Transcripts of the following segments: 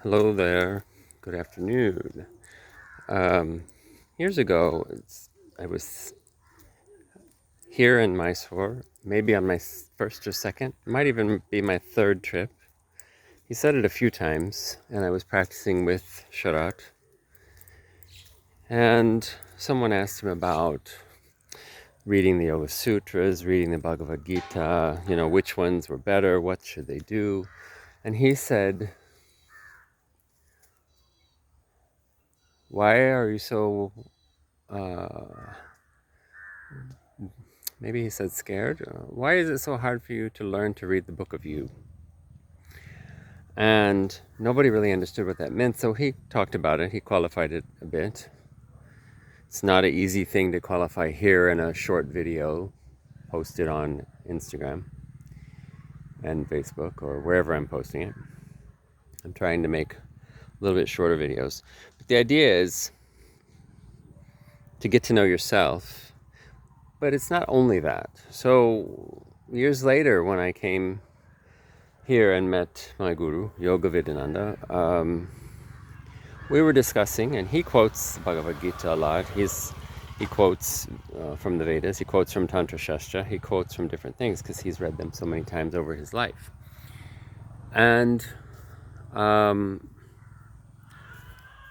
Hello there. Good afternoon. Years ago, I was here in Mysore, maybe on my first or second, might even be my third trip. He said it a few times, and I was practicing with Sharat. And someone asked him about reading the Yoga Sutras, reading the Bhagavad Gita, which ones were better, what should they do. And he said, why are you so uh, maybe he said scared. Why is it so hard for you to learn to read the book of you? And nobody really understood what that meant, so he talked about it. He qualified it a bit. It's not an easy thing to qualify here in a short video posted on Instagram and Facebook or wherever I'm posting it. I'm trying to make a little bit shorter videos. But the idea is to get to know yourself, but it's not only that. So years later, when I came here and met my guru, Yoga Vidyananda, we were discussing, and he quotes Bhagavad Gita a lot. He quotes from the Vedas, he quotes from Tantra Shastra, he quotes from different things because he's read them so many times over his life. And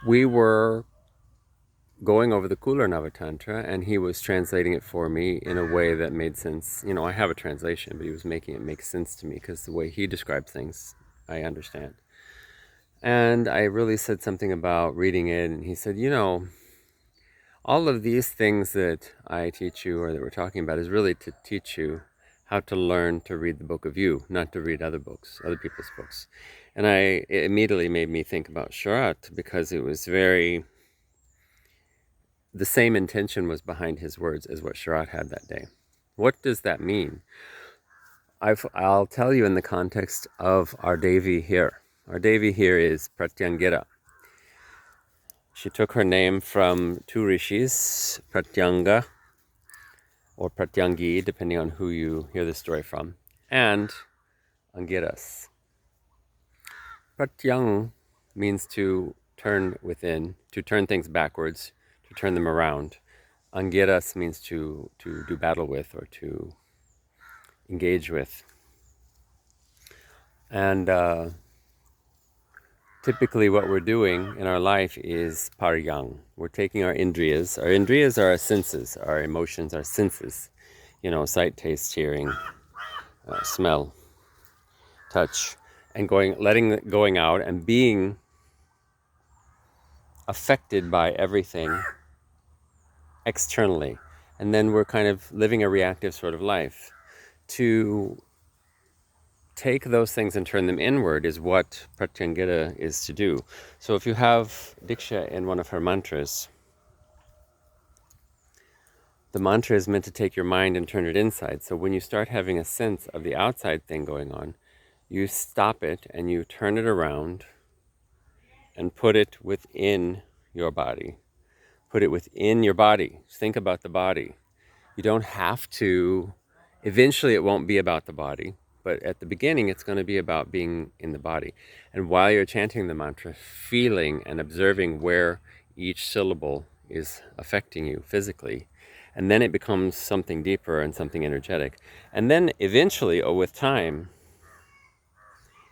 we were going over the Kular Navatantra, and he was translating it for me in a way that made sense. I have a translation, but he was making it make sense to me because the way he described things, I understand. And I really said something about reading it, and he said, all of these things that I teach you or that we're talking about is really to teach you how to learn to read the book of you, not to read other books, other people's books. And it immediately made me think about Sharat because it was the same intention was behind his words as what Sharat had that day. What does that mean? I'll tell you in the context of our Devi here. Our Devi here is Pratyangita. She took her name from two rishis, Pratyanga or Pratyangi, depending on who you hear the story from, and Angiras. Pratyang means to turn within, to turn things backwards, to turn them around. Angiras means to do battle with or to engage with. And typically what we're doing in our life is paryang. We're taking our indriyas. Our indriyas are our senses, our emotions, our senses. Sight, taste, hearing, smell, touch, and going out and being affected by everything externally. And then we're kind of living a reactive sort of life. To take those things and turn them inward is what Pratyangita is to do. So if you have Diksha in one of her mantras, the mantra is meant to take your mind and turn it inside. So when you start having a sense of the outside thing going on, you stop it and you turn it around and put it within your body. Put it within your body. Think about the body. You don't have to, eventually it won't be about the body, but at the beginning it's going to be about being in the body. And while you're chanting the mantra, feeling and observing where each syllable is affecting you physically. And then it becomes something deeper and something energetic. And then eventually, with time,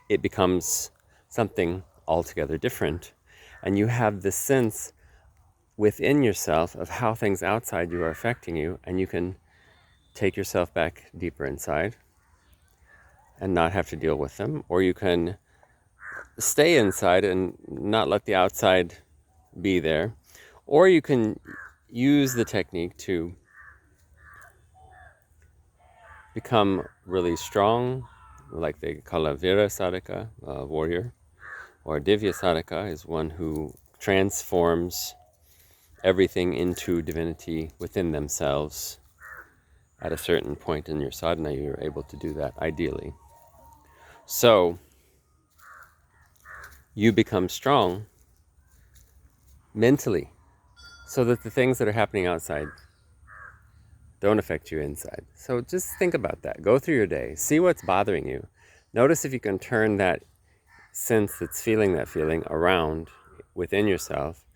it becomes something altogether different. And you have this sense within yourself of how things outside you are affecting you, and you can take yourself back deeper inside and not have to deal with them, or you can stay inside and not let the outside be there, or you can use the technique to become really strong, like they call a Vira Sadhaka, a warrior, or Divya Sadhaka is one who transforms everything into divinity within themselves. At a certain point in your sadhana, you're able to do that, ideally. So, you become strong mentally, so that the things that are happening outside don't affect you inside. So just think about that. Go through your day. See what's bothering you. Notice if you can turn that sense that's feeling that feeling around within yourself,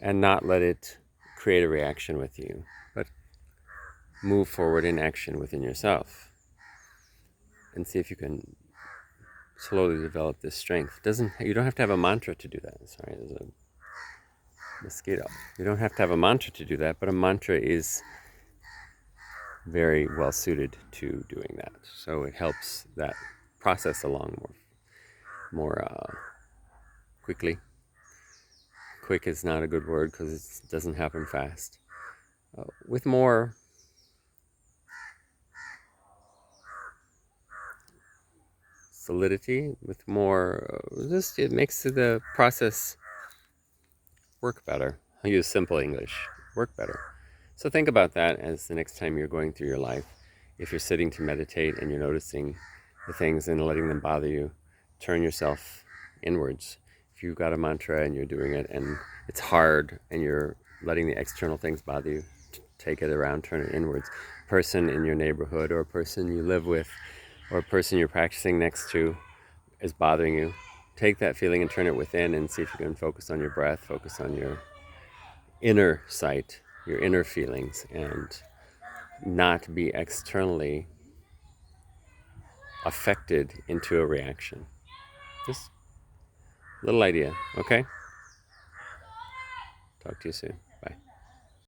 and not let it create a reaction with you, but move forward in action within yourself and see if you can slowly develop this strength. You don't have to have a mantra to do that. Sorry, there's a mosquito. You don't have to have a mantra to do that, but a mantra is very well suited to doing that. So it helps that process along more quickly. Quick is not a good word because it doesn't happen fast. With more solidity, with more, just it makes the process work better. I'll use simple English. Work better. So think about that as the next time you're going through your life. If you're sitting to meditate and you're noticing the things and letting them bother you, turn yourself inwards. If you've got a mantra and you're doing it and it's hard and you're letting the external things bother you, take it around, turn it inwards. Person in your neighborhood or a person you live with or a person you're practicing next to is bothering you. Take that feeling and turn it within and see if you can focus on your breath, focus on your inner sight, your inner feelings, and not be externally affected into a reaction. Just a little idea, okay? Talk to you soon.